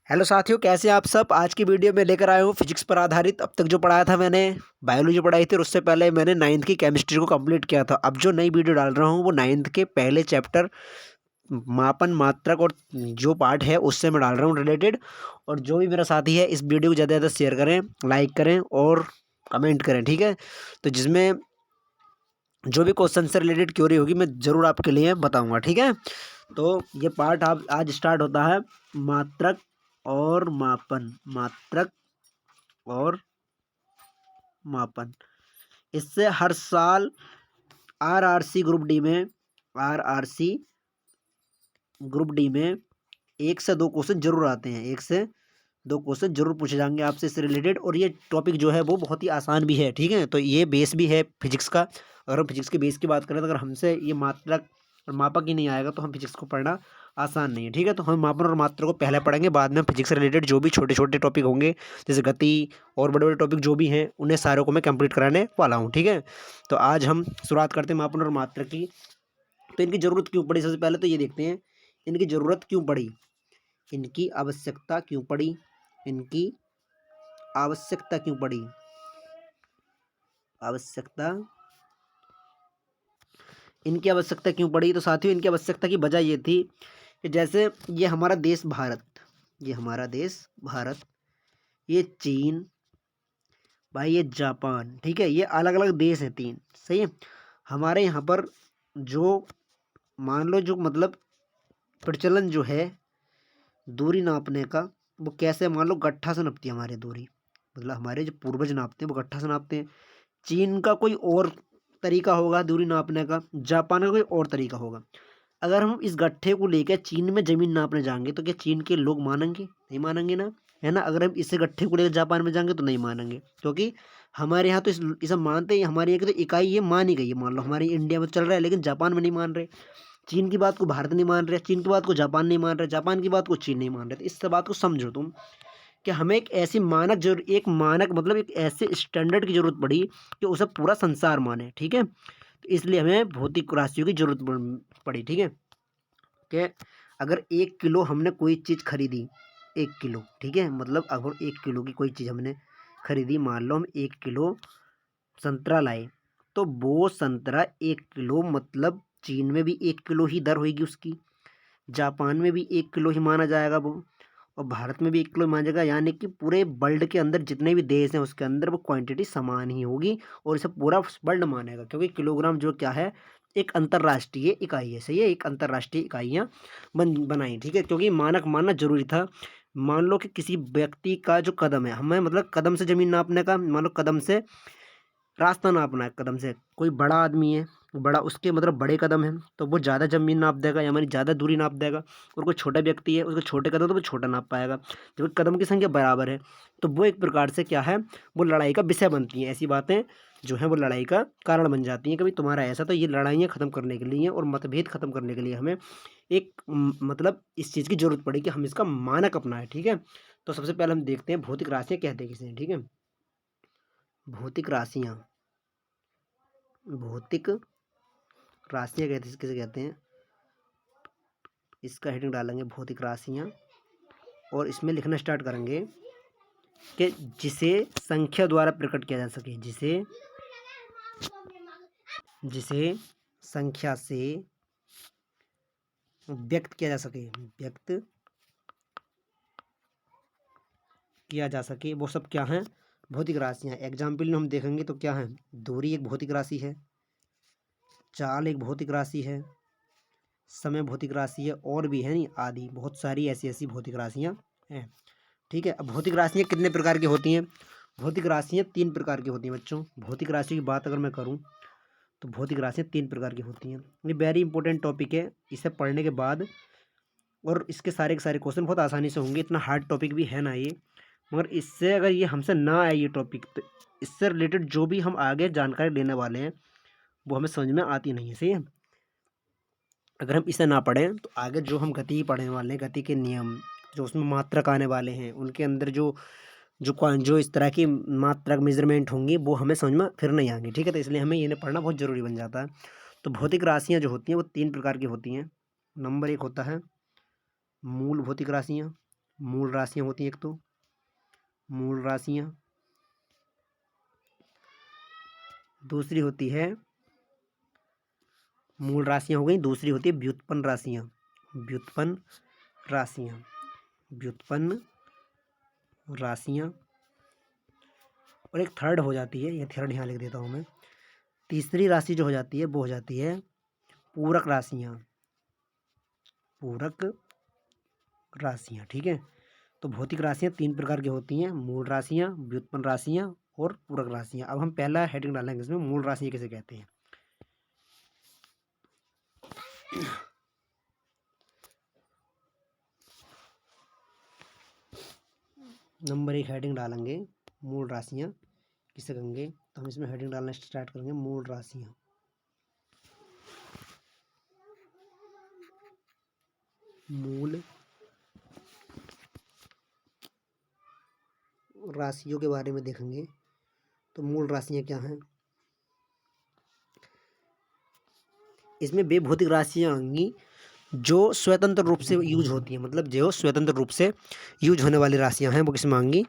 Hello साथियों, कैसे हैं आप सब। आज की वीडियो में लेकर आया हूँ फिजिक्स पर आधारित। अब तक जो पढ़ाया था मैंने बायोलॉजी पढ़ाई थी और उससे पहले मैंने नाइन्थ की केमिस्ट्री को कंप्लीट किया था। अब जो नई वीडियो डाल रहा हूँ वो नाइन्थ के पहले चैप्टर मापन मात्रक और जो पार्ट है उससे मैं डाल रहा हूँ रिलेटेड। और जो भी मेरा साथी है इस वीडियो को ज़्यादा से ज़्यादा शेयर करें, लाइक करें और कमेंट करें, ठीक है। तो जिसमें जो भी क्वेश्चन से रिलेटेड क्वेरी होगी मैं ज़रूर आपके लिए बताऊँगा, ठीक है। तो ये पार्ट आप आज स्टार्ट होता है मात्रक और मापन, मात्रक और मापन। इससे हर साल आरआरसी ग्रुप डी में आरआरसी ग्रुप डी में 1 से 2 क्वेश्चन जरूर आते हैं। 1 से 2 क्वेश्चन जरूर पूछे जाएंगे आपसे इससे रिलेटेड। और ये टॉपिक जो है वो बहुत ही आसान भी है, ठीक है। तो ये बेस भी है फिजिक्स का। अगर हम फिजिक्स के बेस की बात करें तो अगर हमसे ये मात्रक और मापक ही नहीं आएगा तो हम फिजिक्स को पढ़ना आसान नहीं है, ठीक है। तो हम मापन और मात्रा को पहले पढ़ेंगे, बाद में फिजिक्स से रिलेटेड जो भी छोटे छोटे टॉपिक होंगे जैसे गति और बड़े बड़े टॉपिक जो भी हैं उन्हें सारों को मैं कंप्लीट कराने वाला हूँ, ठीक है। तो आज हम शुरुआत करते हैं मापन और मात्रा की। तो इनकी ज़रूरत क्यों पड़ी, सबसे पहले तो ये देखते हैं इनकी ज़रूरत क्यों पड़ी, इनकी आवश्यकता क्यों पड़ी, इनकी आवश्यकता क्यों पड़ी। आवश्यकता इनकी आवश्यकता क्यों पड़ी, तो साथियों इनकी आवश्यकता की वजह ये थी कि जैसे ये हमारा देश भारत, ये हमारा देश भारत, ये चीन, भाई ये जापान, ठीक है। ये अलग अलग देश हैं 3, सही है। हमारे यहाँ पर जो मान लो जो मतलब प्रचलन जो है दूरी नापने का वो कैसे, मान लो गट्ठा से नापती है हमारी दूरी, मतलब हमारे जो पूर्वज नापते हैं वो गट्ठा से नापते हैं। चीन का कोई और तरीका होगा दूरी नापने का, जापान का कोई और तरीका होगा। अगर हम इस गट्ठे को लेकर चीन में ज़मीन नापने जाएंगे तो क्या चीन के लोग मानेंगे? नहीं मानेंगे ना, है ना। अगर हम इसे गट्ठे को लेकर जापान में जाएंगे तो नहीं मानेंगे, क्योंकि हमारे यहाँ तो इसे मानते हैं, हमारे यहाँ की तो इकाई ये मानी गई है। मान लो हमारे इंडिया में चल रहा है लेकिन जापान में नहीं मान रहे। चीन की बात को भारत नहीं मान रहे, चीन की बात को जापान नहीं मान रहे, जापान की बात को चीन नहीं मान रहे। तो इस बात को समझो तुम कि हमें एक ऐसी मानक जरूर, एक मानक मतलब एक ऐसे स्टैंडर्ड की जरूरत पड़ी कि उसे पूरा संसार माने, ठीक है। तो इसलिए हमें भौतिक राशियों की जरूरत पड़ी, ठीक है। कि अगर 1 किलो हमने कोई चीज़ खरीदी, 1 किलो, ठीक है, मतलब अगर 1 किलो की कोई चीज़ हमने खरीदी, मान लो हम 1 किलो संतरा लाए, तो वो संतरा 1 किलो मतलब चीन में भी 1 किलो ही दर होगी उसकी, जापान में भी 1 किलो ही माना जाएगा वो, और भारत में भी 1 किलो माना जाएगा। यानी कि पूरे वर्ल्ड के अंदर जितने भी देश हैं उसके अंदर वो क्वांटिटी समान ही होगी और इसे पूरा वर्ल्ड मानेगा, क्योंकि किलोग्राम जो क्या है एक अंतर्राष्ट्रीय इकाई है, सही है। एक अंतर्राष्ट्रीय इकाइयाँ बनाई, ठीक है, क्योंकि मानक मानना जरूरी था। मान लो कि किसी व्यक्ति का जो कदम है, हमें मतलब कदम से ज़मीन नापने का, मान लो कदम से रास्ता नापना है, कदम से कोई बड़ा आदमी है, बड़ा उसके मतलब बड़े कदम है तो वो ज़्यादा ज़मीन नाप देगा या हमारी ज़्यादा दूरी नाप देगा। और कोई छोटा व्यक्ति है उसके छोटे कदम तो वो छोटा नाप पाएगा। जब कदम की संख्या बराबर है तो वो एक प्रकार से क्या है, वो लड़ाई का विषय बनती हैं। ऐसी बातें जो है वो लड़ाई का कारण बन जाती हैं। कभी तुम्हारा ऐसा, तो ये लड़ाइयाँ ख़त्म करने के लिए और मतभेद ख़त्म करने के लिए हमें एक मतलब इस चीज़ की ज़रूरत पड़ी कि हम इसका मानक अपनाएं, ठीक है। तो सबसे पहले हम देखते हैं भौतिक राशियाँ कहते हैं किसे, ठीक है। भौतिक राशियाँ, भौतिक राशियाँ कहते किसे कहते हैं, इसका हेडिंग डालेंगे भौतिक राशियाँ और इसमें लिखना स्टार्ट करेंगे कि जिसे संख्या द्वारा प्रकट किया जा सके, जिसे जिसे संख्या से व्यक्त किया जा सके, व्यक्त किया जा सके, वो सब क्या हैं, भौतिक राशियाँ। एग्जाम्पल में हम देखेंगे तो क्या है, दूरी एक भौतिक राशि है, चाल एक भौतिक राशि है, समय भौतिक राशि है, और भी है नहीं आदि बहुत सारी ऐसी ऐसी भौतिक राशियाँ हैं, ठीक है। अब भौतिक राशियाँ कितने प्रकार की होती हैं, भौतिक राशियाँ 3 प्रकार की होती हैं बच्चों। भौतिक राशि की बात अगर मैं करूँ तो भौतिक राशियाँ 3 प्रकार की होती हैं। ये वेरी इंपॉर्टेंट टॉपिक है, इसे पढ़ने के बाद और इसके सारे के सारे क्वेश्चन बहुत आसानी से होंगे। इतना हार्ड टॉपिक भी है ना ये, मगर इससे अगर ये हमसे ना आए ये टॉपिक तो इससे रिलेटेड जो भी हम आगे जानकारी लेने वाले हैं वो हमें समझ में आती नहीं है, सही है। अगर हम इसे ना पढ़ें तो आगे जो हम गति पढ़ने वाले हैं, गति के नियम जो उसमें मात्रक आने वाले हैं, उनके अंदर जो जो जो इस तरह की मात्रक मेजरमेंट होंगी वो हमें समझ में फिर नहीं आएंगी, ठीक है। तो इसलिए हमें इन्हें पढ़ना बहुत ज़रूरी बन जाता है। तो भौतिक राशियाँ जो होती हैं वो 3 प्रकार की होती हैं। नंबर 1 होता है मूल भौतिक राशियाँ, मूल राशियां होती हैं, एक तो मूल राशियां, दूसरी होती है मूल राशियां हो गई, दूसरी होती है व्युत्पन्न राशियां, व्युत्पन्न राशियां, व्युत्पन्न राशियां। और एक थर्ड हो जाती है, ये थर्ड यहाँ लिख देता हूँ मैं। तीसरी राशि जो हो जाती है वो हो जाती है पूरक राशियां, पूरक राशियां। ठीक है, तो भौतिक राशियां तीन प्रकार की होती हैं, मूल राशियां, व्युत्पन्न राशियां और पूरक राशियां। अब हम पहला हेडिंग डालेंगे इसमें, मूल राशियां किसे कहते हैं। नंबर 1 हेडिंग डालेंगे मूल राशियां किसे कहेंगे। तो हम इसमें हेडिंग डालना स्टार्ट करेंगे, मूल राशियां। मूल राशियों के बारे में देखेंगे। तो मूल राशियां क्या हैं, इसमें वे भौतिक राशियां आएंगी जो स्वतंत्र रूप से यूज होती हैं, मतलब जो स्वतंत्र रूप से यूज होने वाली राशियां हैं वो किस मांगी,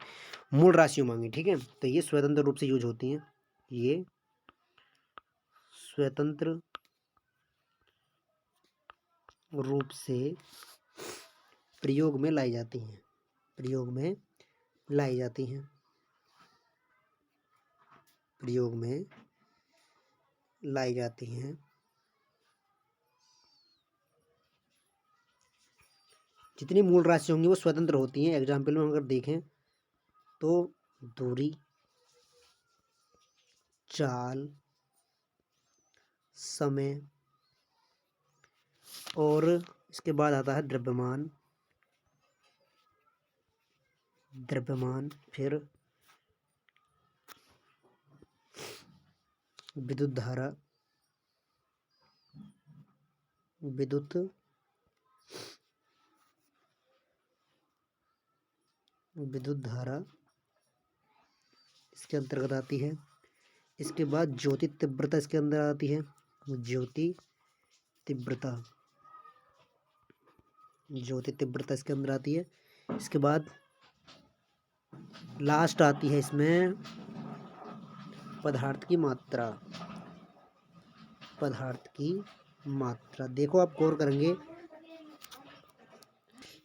मूल राशियों मांगी। ठीक है, तो ये स्वतंत्र रूप से यूज होती हैं, ये स्वतंत्र रूप से प्रयोग में लाई जाती हैं, प्रयोग में लाई जाती हैं, प्रयोग में लाई जाती हैं। जितनी मूल राशि होंगी वो स्वतंत्र होती हैं। एग्जाम्पल में अगर देखें तो दूरी, चाल, समय, और इसके बाद आता है द्रव्यमान, द्रव्यमान, फिर विद्युत धारा, विद्युत विद्युत धारा इसके अंतर्गत आती है। इसके बाद ज्योति तीव्रता इसके अंदर आती है, ज्योति तीव्रता, ज्योति तीव्रता इसके अंदर आती है। इसके बाद लास्ट आती है इसमें पदार्थ की मात्रा, पदार्थ की मात्रा। देखो आप गौर करेंगे,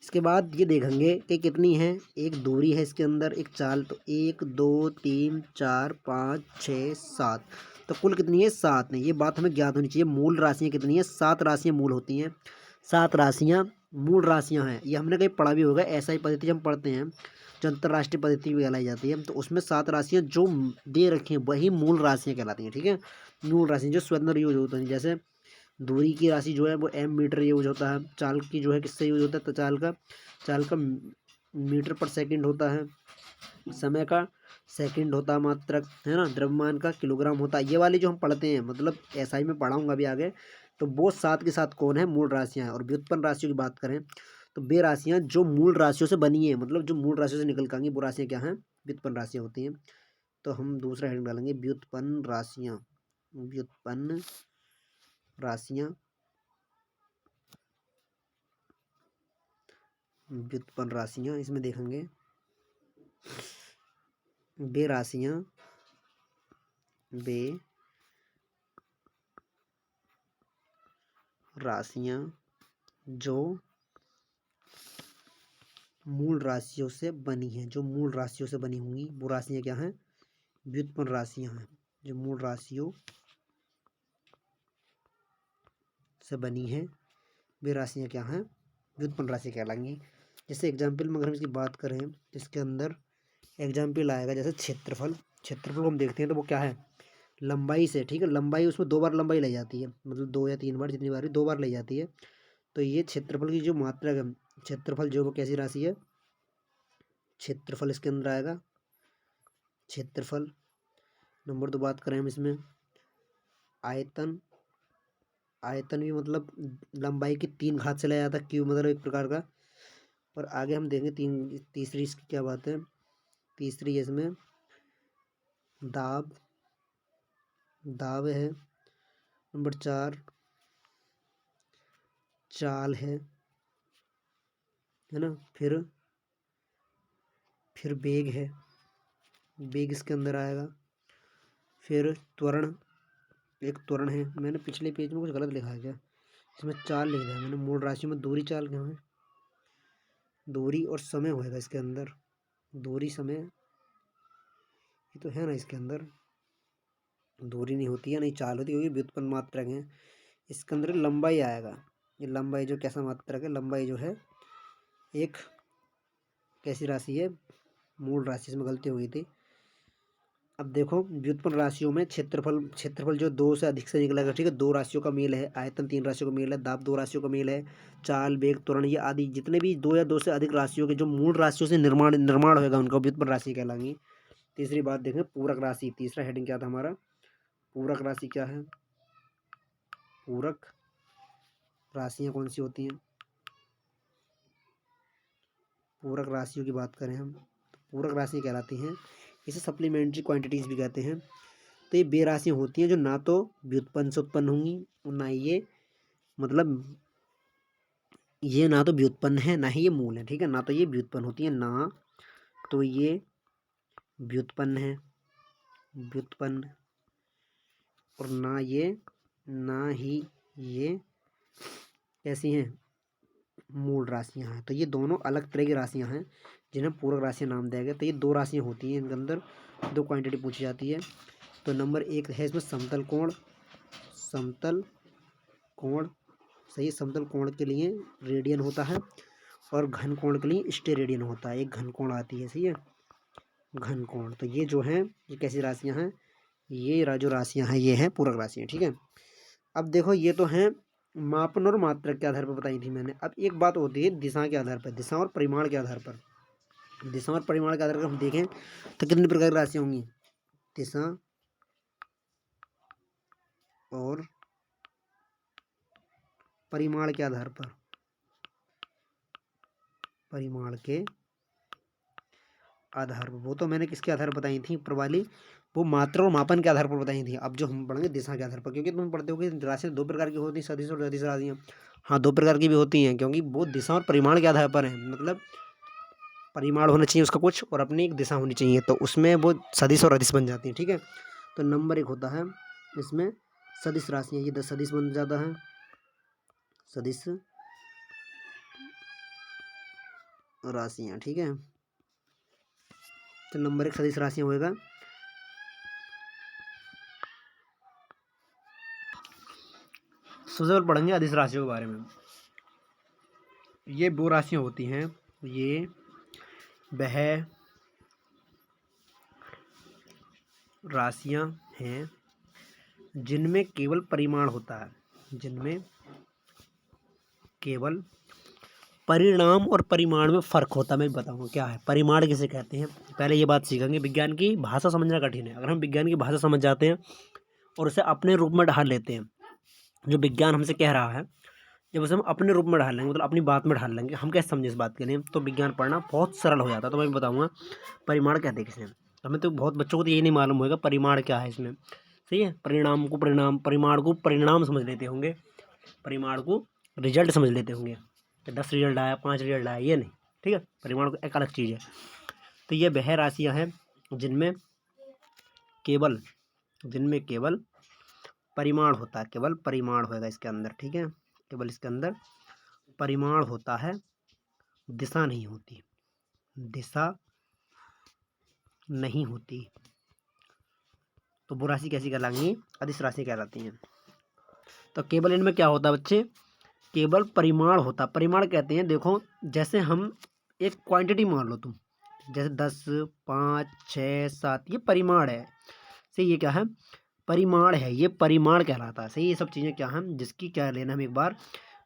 इसके बाद ये देखेंगे कि कितनी है, एक दूरी है इसके अंदर, एक चाल, तो 1 2 3 4 5 6 7, तो कुल कितनी है 7 है। ये बात हमें ज्ञात होनी चाहिए। मूल राशियाँ कितनी है, 7 राशियाँ मूल होती हैं, 7 राशियाँ मूल राशियाँ हैं। ये हमने कहीं पढ़ा भी होगा, ऐसा ही पद्धति हम पढ़ते हैं जो अंतर्राष्ट्रीय पद्धति भी कहलाई जाती है, तो उसमें 7 राशियाँ जो दे रखी हैं वही मूल राशियाँ कहलाती हैं। ठीक है, मूल राशियाँ जो स्वतंत्र यूज होती हैं, जैसे दूरी की राशि जो है वो एम मीटर यूज होता है, चाल की जो है किससे यूज होता है, तो चाल का मीटर पर सेकंड होता है, समय का सेकंड होता है मात्रक, है ना, द्रव्यमान का किलोग्राम होता है। ये वाली जो हम पढ़ते हैं, मतलब ऐसा ही मैं पढ़ाऊंगा अभी आगे, तो वो साथ के साथ कौन है, मूल राशियाँ हैं। और व्युत्पन्न राशियों की बात करें तो वे राशियाँ जो मूल राशियों से बनी है, मतलब जो मूल राशियों से निकल कर आएंगी वो राशियाँ क्या हैं, व्युत्पन्न राशियाँ होती हैं। तो हम दूसरा हेडिंग डालेंगे व्युत्पन्न राशियाँ, व्युत्पन्न राशियाँ, व्युत्पन्न राशियाँ। इसमें देखेंगे वे राशियाँ, वे राशियाँ जो मूल राशियों से बनी हैं, जो मूल राशियों से बनी होंगी वो राशियाँ क्या हैं, व्युत्पन्न राशियाँ हैं। जो मूल राशियों से बनी हैं वे राशियाँ क्या हैं, व्युत्पन्न राशि कहलाएंगी। जैसे एग्जाम्पल में अगर हम इसकी बात करें, इसके अंदर एग्जाम्पल आएगा जैसे क्षेत्रफल। क्षेत्रफल को हम देखते हैं तो वो क्या है, लंबाई से। ठीक है, लंबाई उसमें 2 बार लंबाई ली जाती है, मतलब 2 या 3 बार, जितनी बार भी 2 बार ली जाती है। तो ये क्षेत्रफल की जो मात्रा है, क्षेत्रफल जो वो कैसी राशि है, क्षेत्रफल इसके अंदर आएगा, क्षेत्रफल। नंबर 2 बात करें हम इसमें आयतन, आयतन भी मतलब लंबाई की 3 घात से लिया जाता है, क्यूब मतलब एक प्रकार का। और आगे हम देखेंगे तीसरी इसकी क्या बात है, तीसरी इसमें दाब, दाब है। नंबर 4 चाल है ना, फिर फिर वेग है, वेग इसके अंदर आएगा। फिर त्वरण, एक त्वरण है। मैंने पिछले पेज में कुछ गलत लिखा है क्या? इसमें चाल लिख दिया मैंने। मूल राशियों में दूरी चाल क्या है? दूरी और समय होएगा इसके अंदर। दूरी समय ये तो है ना, इसके अंदर दूरी नहीं होती है, नहीं चाल होती, क्योंकि व्युत्पन्न मात्रक है। इसके अंदर लंबाई आएगा। ये लंबाई जो कैसा मात्रक है? लंबाई जो है एक कैसी राशि है? मूल राशि। इसमें गलती हो गई थी। अब देखो व्युत्पन्न राशियों में क्षेत्रफल जो 2 से अधिक से निकलेगा, ठीक है। 2 राशियों का मेल है। आयतन 3 राशियों का मेल है। दाब 2 राशियों का मेल है। चाल, वेग, त्वरण ये आदि जितने भी 2 या 2 से अधिक राशियों के जो मूल राशियों से निर्माण होगा उनका व्युत्पन्न राशि कहलाएंगी। तीसरी बात देखें, पूरक राशि। तीसरा हेडिंग क्या था हमारा? पूरक राशि क्या है? पूरक राशियाँ कौन सी होती हैं? पूरक राशियों की बात करें हम तो पूरक राशि कहलाती हैं। इसे सप्लीमेंट्री क्वांटिटीज भी कहते हैं। तो ये वे राशियाँ होती हैं जो ना तो व्युत्पन्न से उत्पन्न होंगी और ना ये मतलब ये ना तो व्युत्पन्न है ना ही ये मूल है, ठीक है। ना तो ये व्युत्पन्न होती है, ना तो ये व्युत्पन्न है, व्युत्पन्न, और ना ही ये कैसी हैं? मूल राशियां हैं। तो ये दोनों अलग तरह की राशियां हैं जिन्हें पूरक राशियां नाम दिया गया। तो ये 2 राशियां होती हैं, इनके अंदर 2 क्वांटिटी पूछी जाती है। तो नंबर 1 है इसमें समतल कोण। समतल कोण, सही। समतल कोण के लिए रेडियन होता है और घन कोण के लिए स्टेरेडियन होता है। एक घन कोण आती है, सही है, घन कोण। तो ये जो है ये कैसी राशियां हैं? ये जो राशियां हैं ये हैं पूरक राशियां, ठीक है। अब देखो ये तो हैं मापन और मात्रक के आधार पर बताई थी मैंने। अब एक बात होती है दिशा के आधार पर, दिशा और परिमाण के आधार पर। दिशा और परिमाण के आधार पर हम देखें तो कितनी प्रकार की राशियां होंगी? दिशा और परिमाण के आधार पर, परिमाण के आधार पर। वो तो मैंने किसके आधार पर बताई थी ऊपर वाली? वो मात्रा और मापन के आधार पर बताई थी। अब जो हम पढ़ेंगे दिशा के आधार पर, क्योंकि तुम पढ़ते हो कि राशियाँ 2 प्रकार की होती हैं, सदिश और अदिश राशियाँ। हाँ, 2 प्रकार की भी होती हैं, क्योंकि वो दिशा और परिमाण के आधार पर है। मतलब परिमाण होना चाहिए उसका कुछ और अपनी एक दिशा होनी चाहिए, तो उसमें वो सदिश और अदिश बन जाती है, ठीक है। तो नंबर 1 होता है इसमें सदिश राशियाँ। ये 10 सदिश बन जाता है, सदिश राशियाँ, ठीक है। तो नंबर 1 सदिश राशियाँ होएगा। सबसे पहले पढ़ेंगे अदिश राशियों के बारे में। ये वो राशियाँ होती हैं, ये वह राशियाँ हैं जिनमें केवल परिमाण होता है, जिनमें केवल परिणाम और परिमाण में फ़र्क होता है। मैं बताऊंगा क्या है परिमाण, किसे कहते हैं। पहले ये बात सीखेंगे। विज्ञान की भाषा समझना कठिन है। अगर हम विज्ञान की भाषा समझ जाते हैं और उसे अपने रूप में ढाल लेते हैं, जो विज्ञान हमसे कह रहा है, जब उसे हम अपने रूप में ढाल लेंगे, मतलब अपनी बात में ढाल लेंगे, हम कैसे समझे इस बात के लिए, तो विज्ञान पढ़ना बहुत सरल हो जाता है। तो मैं बताऊँगा परिमाण कहते हैं किसे। हमें तो बहुत बच्चों को तो यही नहीं मालूम होगा परिमाण क्या है इसमें, सही है। परिणाम को परिमाण को परिणाम समझ लेते होंगे, परिमाण को रिजल्ट समझ लेते होंगे कि 10 रिजल्ट आया, 5 रिजल्ट आया, ये नहीं, ठीक है। परिमाण को एक अलग चीज़ है। तो ये वह राशियाँ हैं जिनमें केवल परिमाण होता है, केवल परिमाण होएगा इसके अंदर, ठीक है। केवल इसके अंदर परिमाण होता है, दिशा नहीं होती, दिशा नहीं होती। तो वो राशि कैसी कहलाएंगी? अदिश राशि कहलाती हैं। तो केवल इनमें क्या होता है बच्चे? केवल परिमाण होता। परिमाण कहते हैं, देखो जैसे हम एक क्वांटिटी मान लो तुम, जैसे 10, 5, 6, 7, ये परिमाण है, सही। ये क्या है? परिमाण है, ये परिमाण कहलाता है, सही। ये सब चीज़ें क्या हैं जिसकी क्या लेना, हम एक बार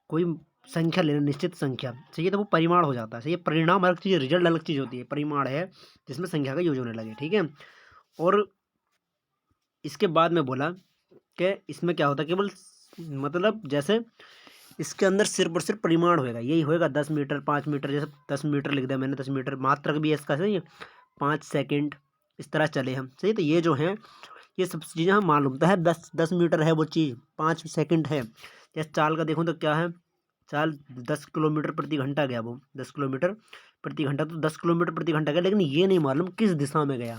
कोई संख्या लेना, निश्चित संख्या, सही है, तो वो परिमाण हो जाता है, सही है। परिणाम अलग चीज़ है, रिजल्ट अलग चीज़ होती है। परिमाण है जिसमें संख्या का यूज होने लगे, ठीक है। और इसके बाद में बोला कि इसमें क्या होता है, केवल मतलब जैसे इसके अंदर सिर्फ और सिर्फ परिमाण होएगा, यही होएगा 10 मीटर, 5 मीटर। जैसे 10 मीटर लिख दिया मैंने, 10 मीटर। मात्रक भी है इसका, सही है, 5 सेकंड, इस तरह चले हम, सही। तो ये जो है ये सब चीज़ें हम मालूम तो है। 10 मीटर है वो चीज़, 5 सेकंड है। जैसे चाल का देखूँ तो क्या है, चाल 10 किलोमीटर प्रति घंटा गया, वो 10 किलोमीटर प्रति घंटा, तो 10 किलोमीटर प्रति घंटा गया, लेकिन ये नहीं मालूम किस दिशा में गया।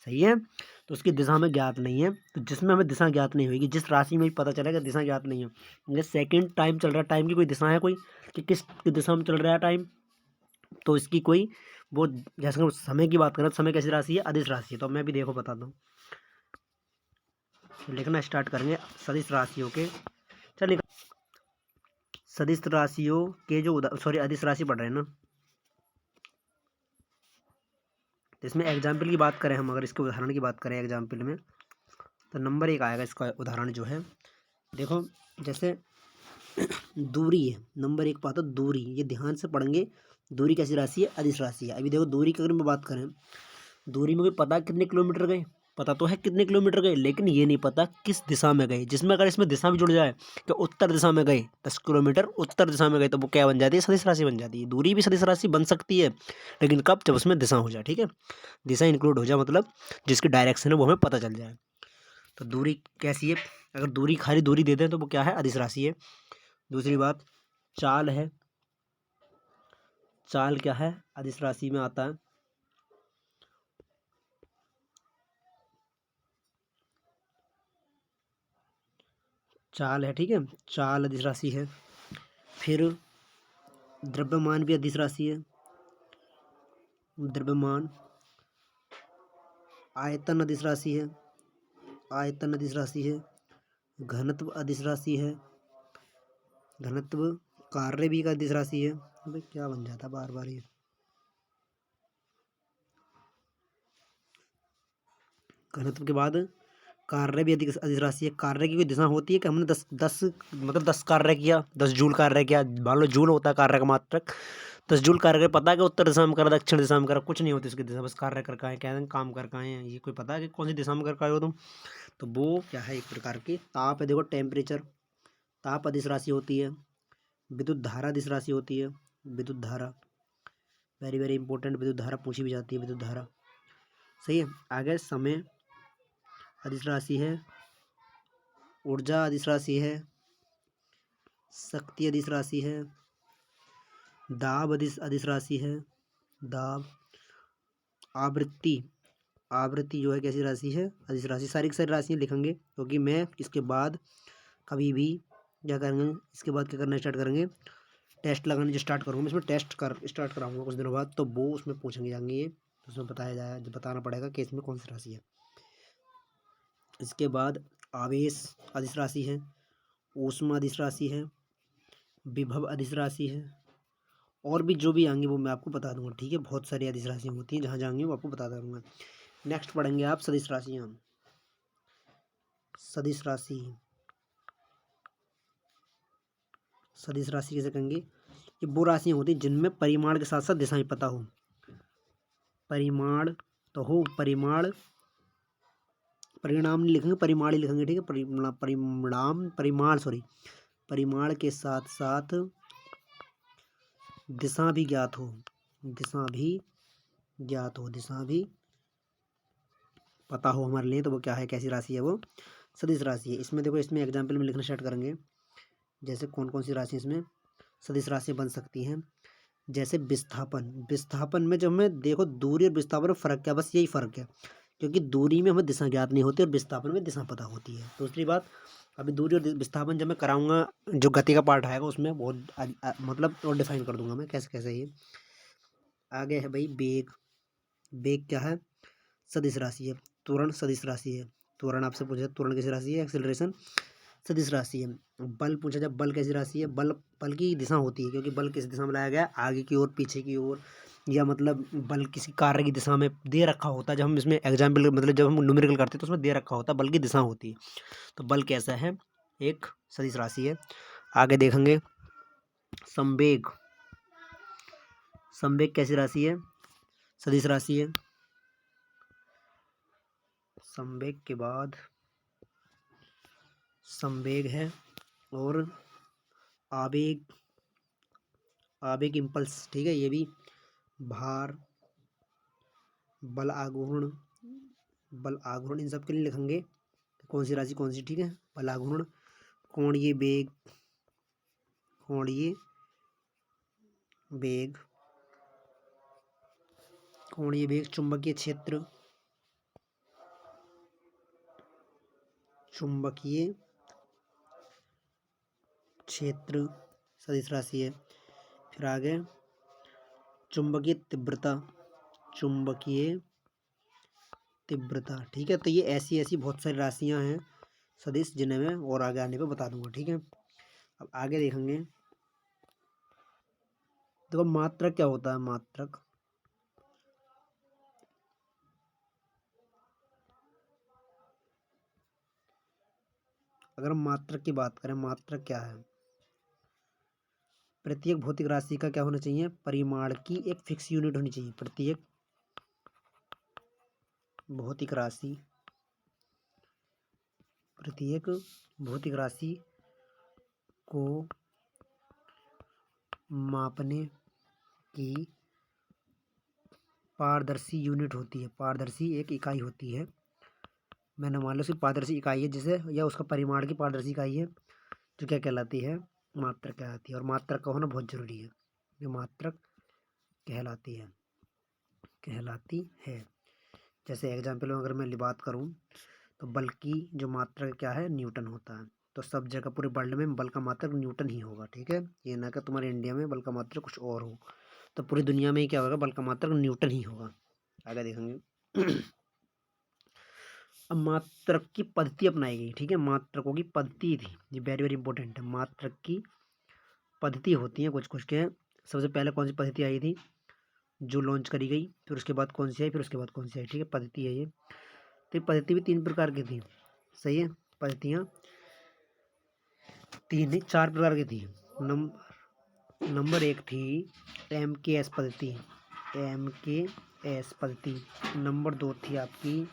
सही है, तो उसकी दिशा हमें ज्ञात नहीं है। तो जिसमें हमें दिशा ज्ञात नहीं होगी, जिस राशि में भी पता चलेगा दिशा ज्ञात नहीं है, जैसे सेकंड टाइम चल रहा है, टाइम की कोई दिशा है कोई कि किस दिशा में चल रहा है टाइम, तो इसकी कोई वो, जैसे हम समय की बात करें तो समय कैसी राशि है, अदिश राशि है। तो मैं भी देखो बताता हूँ, लिखना स्टार्ट करेंगे सदिश राशियों के। चलिए, सदिश राशियों के जो सॉरी अदिश राशि पढ़ रहे हैं ना, तो इसमें एग्जाम्पल की बात करें हम, अगर इसके उदाहरण की बात करें एग्जाम्पल में, तो नंबर 1 आएगा इसका उदाहरण जो है। देखो जैसे दूरी है, नंबर 1 पाता दूरी, ये ध्यान से पढ़ेंगे। दूरी कैसी राशि है, अदिश राशि है। अभी देखो दूरी की अगर मैं बात करें, दूरी में कोई पता कितने किलोमीटर गए, पता तो है कितने किलोमीटर गए, लेकिन ये नहीं पता किस दिशा में गए। जिसमें अगर इसमें दिशा भी जुड़ जाए, तो उत्तर दिशा में गए 10 किलोमीटर उत्तर दिशा में गए, तो वो क्या बन जाती है, सदिश राशि बन जाती है। दूरी भी सदिश राशि बन सकती है, लेकिन कब, जब उसमें दिशा हो जाए। ठीक है, दिशा इंक्लूड हो जाए, मतलब जिसकी डायरेक्शन है वो हमें पता चल जाए। तो दूरी कैसी है, अगर दूरी खाली दूरी दे दें तो वो क्या है, अदिश राशि है। दूसरी बात चाल है, चाल क्या है, अदिश राशि में आता है। चाल है, ठीक है, चाल अदिश राशि है। फिर द्रव्यमान भी अदिश राशि है, द्रव्यमान। आयतन अदिश राशि है, आयतन अदिश राशि है। घनत्व अदिश राशि है, घनत्व। कार्य भी एक अदिश राशि है। अबे क्या बन जाता बार बार ये, घनत्व के बाद कार्य भी अधिक अदिश राशि है। कार्य की कोई दिशा होती है कि हमने 10 मतलब 10 कार्य किया, 10 जूल कार्य किया, मान लो जूल होता है कार्य का मात्रक, 10 जूल कार्य का पता है कि उत्तर दिशा में करा, दक्षिण दिशा में करा, कुछ नहीं होती उसकी दिशा, बस कार्य कर का है, क्या है, काम कर का है, ये कोई पता है कि कौन सी दिशा में कर का हो तुम। तो वो क्या है, एक प्रकार की ताप है। देखो टेम्परेचर, ताप अदिश राशि होती है। विद्युत धारा अदिश राशि होती है, विद्युत धारा वेरी वेरी इंपॉर्टेंट, विद्युत धारा पूछी भी जाती है, विद्युत धारा। सही है, आगे समय अदिश राशि है, ऊर्जा अदिश राशि है, शक्ति अदिश राशि है, दाब अदिश राशि है, दाब। आवृत्ति, आवृत्ति जो है कैसी राशि है, अदिश राशि। सारी की सारी राशियाँ लिखेंगे, क्योंकि मैं इसके बाद कभी भी क्या करेंगे, इसके बाद क्या करना स्टार्ट करेंगे, टेस्ट लगाने जो स्टार्ट करूँगा, मैं इसमें टेस्ट कर स्टार्ट कराऊंगा कुछ दिनों बाद, तो वो उसमें पूछेंगे जाएंगे ये, तो उसमें बताया जाए, जो बताना पड़ेगा कि इसमें कौन सी राशि है। इसके बाद आवेश अदिश राशि है, ऊष्मा अदिश राशि है, विभव अदिश राशि है, और भी जो भी आएंगे वो मैं आपको बता दूंगा। ठीक है, बहुत सारी अदिश राशियाँ होती हैं, जहाँ जाएंगे वो आपको बता दूंगा। नेक्स्ट पढ़ेंगे आप सदिश राशियाँ। सदिश राशि, सदिश राशि कैसे कहेंगे, ये वो राशियाँ होती हैं जिनमें परिमाण के साथ साथ दिशा भी पता हो। परिमाण तो हो, परिमाण, परिणाम नहीं लिखेंगे, परिमाण ही लिखेंगे। ठीक है, परिणाम परिमाण सॉरी, परिमाण के साथ साथ दिशा भी ज्ञात हो, दिशा भी ज्ञात हो, दिशा भी पता हो हमारे लिए, तो वो क्या है, कैसी राशि है, वो सदिश राशि है। इसमें देखो, इसमें एग्जाम्पल में लिखना स्टार्ट करेंगे, जैसे कौन कौन सी राशि इसमें सदिश राशियाँ बन सकती हैं। जैसे विस्थापन, विस्थापन में जब हमें देखो दूरी और विस्थापन में फ़र्क क्या, बस यही फ़र्क है, क्योंकि दूरी में हमें दिशा ज्ञात नहीं होती और विस्थापन में दिशा पता होती है। दूसरी बात, अभी दूरी और विस्थापन जब मैं कराऊंगा, जो गति का पार्ट आएगा उसमें बहुत मतलब और डिफाइन कर दूंगा मैं कैसे कैसे ये। आगे है भाई वेग, वेग क्या है, सदिश राशि है। त्वरण सदिश राशि है, त्वरण आपसे पूछा त्वरण कैसी राशि है, एक्सेलरेशन सदिश राशि है। बल पूछा जब, बल कैसी राशि है, बल बल की दिशा होती है, क्योंकि बल किस दिशा में लाया गया है, आगे की ओर, पीछे की ओर, या मतलब बल किसी कार्य की दिशा में दे रखा होता है। जब हम इसमें एग्जाम्पल मतलब जब हम न्यूमेरिकल करते हैं तो उसमें दे रखा होता है, बल की दिशा होती है। तो बल कैसा है, एक सदिश राशि है। आगे देखेंगे संवेग, संवेग कैसी राशि है, सदिश राशि है। संवेग के बाद संवेग है, और आवेग, आवेग इम्पल्स, ठीक है, ये भी भार, बल आघूर्ण, बल आघूर्ण, इन सब के लिए लिखेंगे कौन सी राशि कौन सी। ठीक है, बल आघूर्ण, कोणीय वेग, कोणीय वेग, कोणीय वेग, चुंबकीय क्षेत्र, चुंबकीय क्षेत्र सदिश राशि है। फिर आगे चुंबकीय तीव्रता, चुंबकीय तीव्रता। ठीक है, तो ये ऐसी ऐसी बहुत सारी राशियां हैं सदिश, जिन्हें मैं और आगे आने पे बता दूंगा। ठीक है, अब आगे देखेंगे। देखो मात्रक क्या होता है। मात्रक अगर हम मात्रक की बात करें, मात्रक क्या है। प्रत्येक भौतिक राशि का क्या होना चाहिए, परिमाण की एक फिक्स यूनिट होनी चाहिए। प्रत्येक भौतिक राशि, प्रत्येक भौतिक राशि को मापने की पारदर्शी यूनिट होती है। पारदर्शी एक इकाई होती है। मैंने मान लो उसकी पारदर्शी इकाई है जिसे, या उसका परिमाण की पारदर्शी इकाई है, जो क्या कहलाती है, मात्रक कहलाती है। और मात्रक का होना बहुत जरूरी है। ये मात्रक कहलाती है, कहलाती है। जैसे एग्जाम्पल में अगर मैं बात करूं, तो बल की जो मात्रक क्या है, न्यूटन होता है। तो सब जगह पूरे वर्ल्ड में बल का मात्रक न्यूटन ही होगा। ठीक है, ये ना कि तुम्हारे इंडिया में बल का मात्रक कुछ और हो। तो पूरी दुनिया में ही क्या होगा, बल का मात्रक न्यूटन ही होगा। आगे देखेंगे। अब मात्रक की पद्धति अपनाई गई। ठीक है, मात्रकों की पद्धति थी, ये वेरी वेरी इंपॉर्टेंट है। मात्रक की पद्धति होती है कुछ कुछ के। सबसे पहले कौन सी पद्धति आई थी जो लॉन्च करी गई, फिर उसके बाद कौन सी आई, फिर उसके बाद कौन सी आई। ठीक है, पद्धति है ये। तो पद्धति भी 3 प्रकार की थी। सही है, पद्धतियाँ 3 नहीं 4 प्रकार की थी। नंबर 1 थी MKS पद्धति, MKS पद्धति। नंबर 2 थी आपकी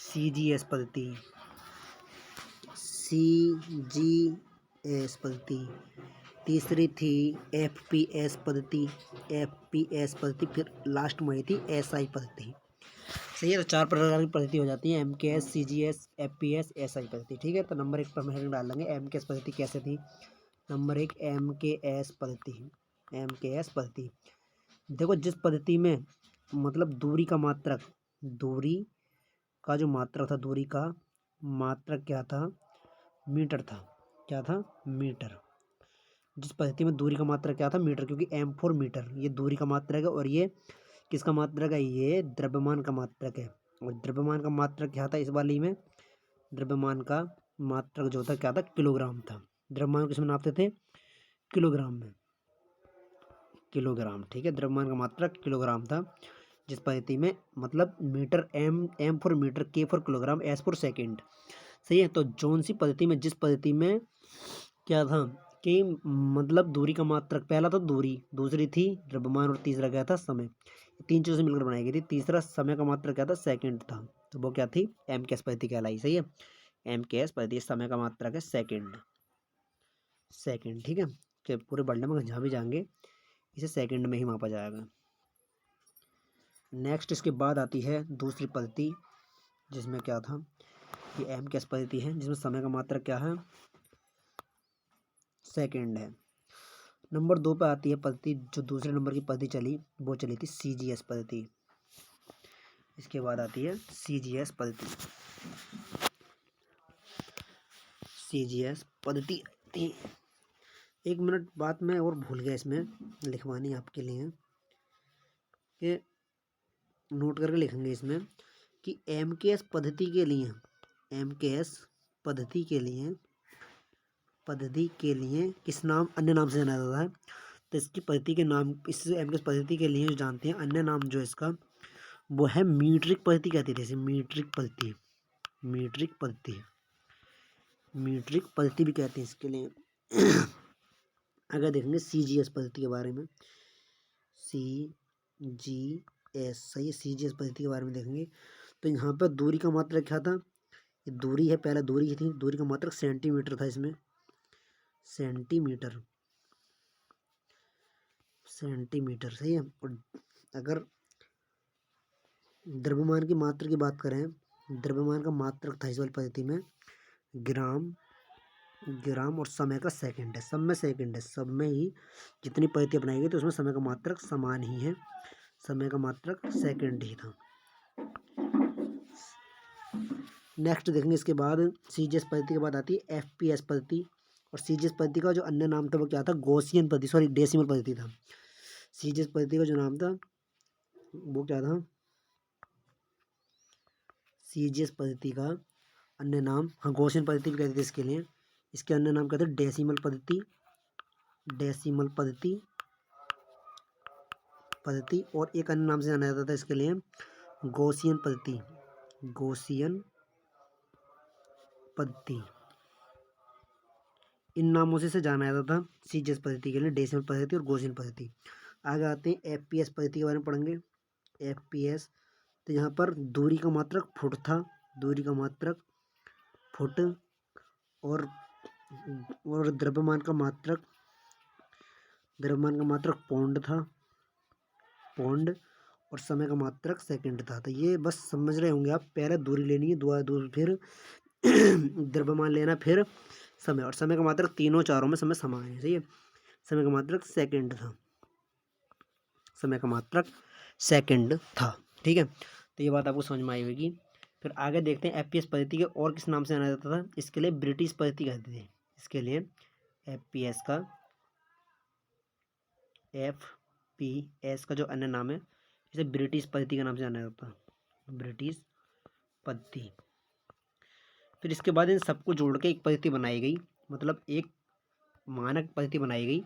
CGS पद्धति, CGS पद्धति। तीसरी थी FPS पद्धति, FPS पद्धति। फिर लास्ट में आई थी SI पद्धति। सही है, तो 4 प्रकार की पद्धति हो जाती है, MKS, CGS, FPS, SI पद्धति। ठीक है, तो नंबर 1 पर हम हेडिंग डाल लेंगे MKS पद्धति कैसे थी। नंबर 1 MKS पद्धति, MKS पद्धति। देखो जिस पद्धति में मतलब दूरी का मात्रक, दूरी का जो मात्रक था, दूरी का मात्रक क्या था, मीटर था। क्या था, मीटर। जिस पद्धति में दूरी का मात्रक क्या था, मीटर, क्योंकि M4 मीटर ये दूरी का मात्रक है। और ये किसका मात्रक है, ये द्रव्यमान का मात्रक है। और द्रव्यमान का मात्रक क्या था इस वाली में, द्रव्यमान का मात्रक जो था क्या था, किलोग्राम था। द्रव्यमान किसमें नापते थे, किलोग्राम में, किलोग्राम। ठीक है, द्रव्यमान का मात्रक किलोग्राम था। जिस पद्धति में मतलब metre, M for metre, K for kilogram, S for second. सही है, तो जौन सी पद्धति में, जिस पद्धति में क्या था कि मतलब दूरी का मात्रक, पहला था दूरी, दूसरी थी द्रव्यमान, और तीसरा क्या था, समय। 3 चीज़ें मिलकर बनाई गई थी। तीसरा समय का मात्रक क्या था, सेकंड था। तो वो क्या थी, MKS पद्धति कहलाई। सही है, MKS पद्धति। समय का मात्रक है सेकंड, सेकंड। ठीक है, कि पूरे वर्ल्ड में जहाँ भी जाएंगे इसे सेकंड में ही मापा जाएगा। नेक्स्ट इसके बाद आती है दूसरी पद्धति, जिसमें क्या था, ये MKS पद्धति है, जिसमें समय का मात्रक क्या है, सेकंड है। नंबर 2 पे आती है पद्धति, जो दूसरे नंबर की पद्धति चली, वो चली थी CGS पद्धति। इसके बाद आती है CGS पद्धति, CGS पद्धति थी। 1 मिनट बात मैं और भूल गया इसमें लिखवानी आपके लिए, कि नोट करके लिखेंगे इसमें कि MKS पद्धति के लिए, MKS पद्धति के लिए, पद्धति के लिए किस नाम, अन्य नाम से जाना जाता है। तो इसकी पद्धति के नाम, इस MKS पद्धति के लिए जो जानते हैं, अन्य नाम जो है इसका, वो है मीट्रिक पद्धति कहती है। जैसे मीट्रिक पद्धति, मीट्रिक पद्धति, मीट्रिक पद्धति भी कहते हैं इसके लिए। अगर देखेंगे CGS पद्धति के बारे में, CGS, सही है, CGS पद्धति के बारे में देखेंगे, तो यहाँ पर दूरी का मात्रक क्या था, ये दूरी है, पहले दूरी थी, दूरी का मात्रक सेंटीमीटर था इसमें, सेंटीमीटर, सेंटीमीटर। सही है। और अगर द्रव्यमान की मात्रा की बात करें, द्रव्यमान का मात्रक था इस वाली पद्धति में ग्राम, ग्राम। और समय का सेकंड है, सब में सेकंड है, सब में ही जितनी पद्धति अपनाई गई तो उसमें समय का मात्रक समान ही है, समय का मात्रक सेकंड ही था। नेक्स्ट देखेंगे इसके बाद सीजीएस पद्धति के बाद आती है एफपीएस पद्धति। और सीजीएस पद्धति का जो अन्य नाम था वो क्या था, गॉसियन पद्धति, सॉरी डेसिमल पद्धति था। सीजीएस पद्धति का जो नाम था वो क्या था, सीजीएस पद्धति का अन्य नाम, हाँ गॉसियन पद्धति भी कहते थे इसके लिए। इसके अन्य नाम क्या थे, डेसिमल पद्धति, डेसिमल पद्धति पद्धति और एक अन्य नाम से जाना जाता था इसके लिए गॉसियन पद्धति, गॉसियन पद्धति। इन नामों से जाना जाता था सीजीएस पद्धति के लिए, डेसिमल पद्धति और गॉसियन पद्धति। आगे आते हैं एफपीएस पद्धति के बारे में पढ़ेंगे। एफपीएस, तो यहाँ पर दूरी का मात्रक फुट था, दूरी का मात्रक फुट, और द्रव्यमान का मात्रक पौंड था, पौंड, और समय का मात्रक सेकंड था। तो ये बस समझ रहे होंगे आप, पहले दूरी लेनी है, दूर फिर द्रव्यमान लेना, फिर समय, और समय का मात्रक तीनों चारों में समय समान है, सही है। समय का मात्रक सेकंड था, समय का मात्रक सेकंड था, ठीक है। तो ये बात आपको समझ में आई होगी। फिर आगे देखते हैं एफपीएस पद्धति के और किस नाम से जाना जाता था। इसके लिए ब्रिटिश पद्धति कहते थे। इसके लिए एफपीएस का, एफपीएस का जो अन्य नाम है इसे ब्रिटिश पद्धति के नाम से जाना जाता है, ब्रिटिश पद्धति। फिर इसके बाद इन सबको जोड़ के एक पद्धति बनाई गई, मतलब एक मानक पद्धति बनाई गई,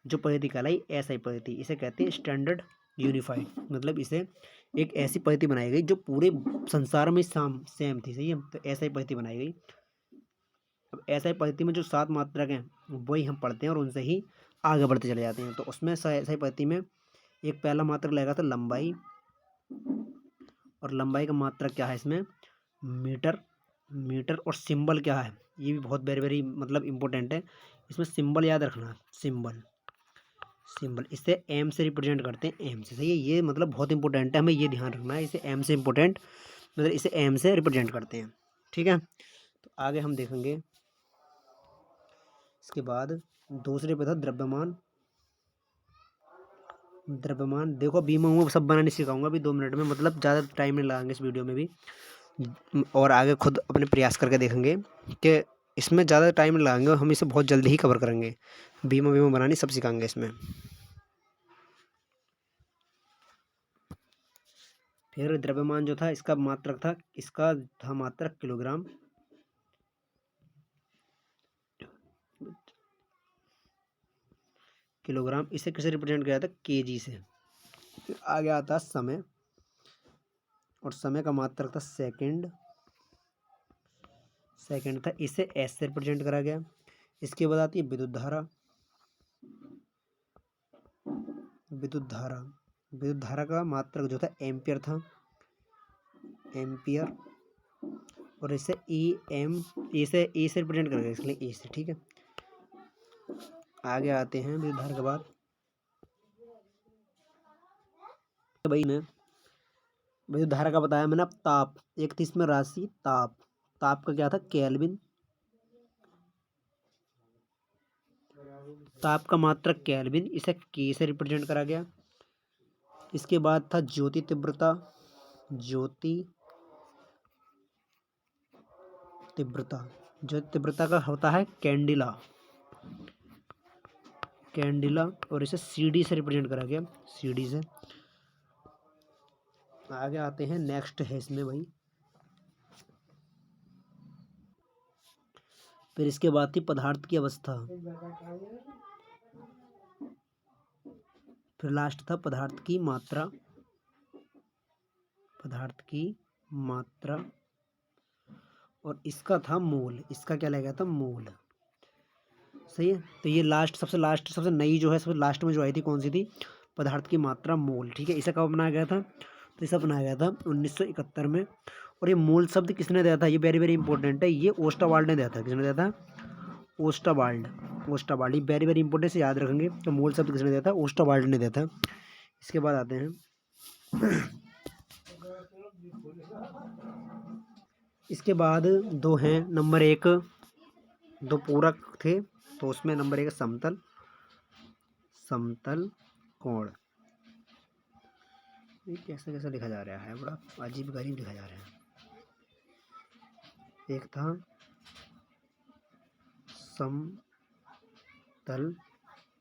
जो पद्धति कहलाई एसआई पद्धति। इसे कहते हैं स्टैंडर्ड यूनिफाइड, मतलब इसे एक ऐसी पद्धति बनाई गई जो पूरे संसार में सेम थी, सही है। तो एसआई पद्धति बनाई गई। अब एसआई पद्धति में जो 7 मात्रक हैं वही हम पढ़ते हैं और उनसे ही आगे बढ़ते चले जाते हैं। तो उसमें एसआई पद्धति में एक पहला मात्रक लगेगा था लंबाई, और लंबाई का मात्रक क्या है इसमें, मीटर, मीटर। और सिंबल क्या है, ये भी बहुत वेरी वेरी मतलब इम्पोर्टेंट है, इसमें सिंबल याद रखना, सिंबल, सिंबल इसे एम से रिप्रेजेंट करते हैं, एम से, सही है। ये मतलब बहुत इंपॉर्टेंट है, हमें ये ध्यान रखना है, इसे एम से इम्पोर्टेंट, मतलब इसे एम से रिप्रेजेंट करते हैं, ठीक है। तो आगे हम देखेंगे इसके बाद दूसरे पे था द्रव्यमान। द्रव्यमान देखो अभी मैं वो सब बनाने सिखाऊंगा अभी 2 मिनट में, मतलब ज़्यादा टाइम नहीं लगाएंगे इस वीडियो में भी, और आगे खुद अपने प्रयास करके देखेंगे कि इसमें ज़्यादा टाइम नहीं लगाएंगे, हम इसे बहुत जल्दी ही कवर करेंगे। बीमा बनानी सब सिखाएंगे इसमें। फिर द्रव्यमान जो था इसका मात्रक था, इसका था मात्रक किलोग्राम, किलोग्राम। इसे किसे रिप्रेजेंट किया था, केजी से। फिर आगे आता समय, और समय का मात्रक था सेकंड, सेकंड था, इसे एस से रिप्रेजेंट करा गया। इसके बाद आती है विद्युत धारा, विद्युत धारा, विद्युत धारा का मात्रक जो था एम्पियर था, एम्पियर, और इसे ए से रिप्रेजेंट करा गया, इसलिए ए से, ठीक है। आगे आते हैं विद्युत धारा के बाद, भाई मैं विद्युत धारा का बताया मैंने। अब ताप, एक थी इसमें राशि ताप, ताप का क्या था, केल्विन, ताप का मात्रक केल्विन, इसे के से रिप्रेजेंट करा गया। इसके बाद था ज्योति तीव्रता, ज्योति तीव्रता, ज्योति तीव्रता का होता है कैंडिला, कैंडिला, और इसे सीडी से रिप्रेजेंट करा गया, सीडी से। आगे आते हैं, नेक्स्ट है इसमें भाई, फिर इसके बाद थी पदार्थ की अवस्था, फिर लास्ट था पदार्थ की मात्रा, पदार्थ की मात्रा, और इसका था मोल, इसका क्या लगेगा था, मोल, सही है। तो ये लास्ट सबसे नई जो है, सबसे लास्ट में जो आई थी कौन सी थी, पदार्थ की मात्रा मोल, ठीक है। इसे कब बनाया गया था, तो इसे बनाया गया था 1971 में। और ये मोल शब्द किसने दिया था, ये वेरी वेरी इंपॉर्टेंट है, ये ओस्टावाल्ड ने दिया था। किसने दिया था, ओस्टावाल्ड, ओस्टावाल्ड, ये वेरी वेरी इंपॉर्टेंट से याद रखेंगे। तो मोल शब्द किसने दिया था, ओस्टावाल्ड ने दिया था। इसके बाद आते हैं इसके बाद दो हैं, नंबर 1 दो पूरक थे, तो उसमें नंबर 1 समतल, समतल कोण, ये कैसे कैसे लिखा जा रहा है, बड़ा अजीब गरीब लिखा जा रहा है। एक था समतल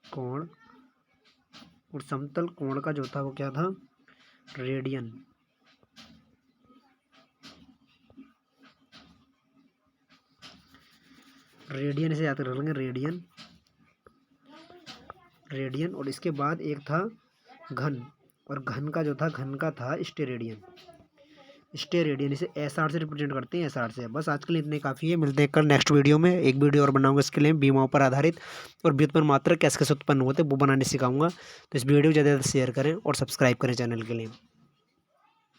कोण, और समतल कोण का जो था वो क्या था, रेडियन। रेडियन से याद कर लेंगे, रेडियन, रेडियन। और इसके बाद एक था घन, और घन का जो था, घन का था स्टेरेडियन। स्टेरेडियन इसे SR से रिप्रेजेंट करते हैं, SR से। बस आज के लिए इतने काफ़ी है, मिलते हैं कल नेक्स्ट वीडियो में। एक वीडियो और बनाऊंगा इसके लिए, बीमाओं पर आधारित और व्युत्पन्न मात्रक कैसे कैसे उत्पन्न होते हैं वो बनाने सिखाऊंगा। तो इस वीडियो को ज़्यादा से ज़्यादा शेयर करें और सब्सक्राइब करें चैनल के लिए।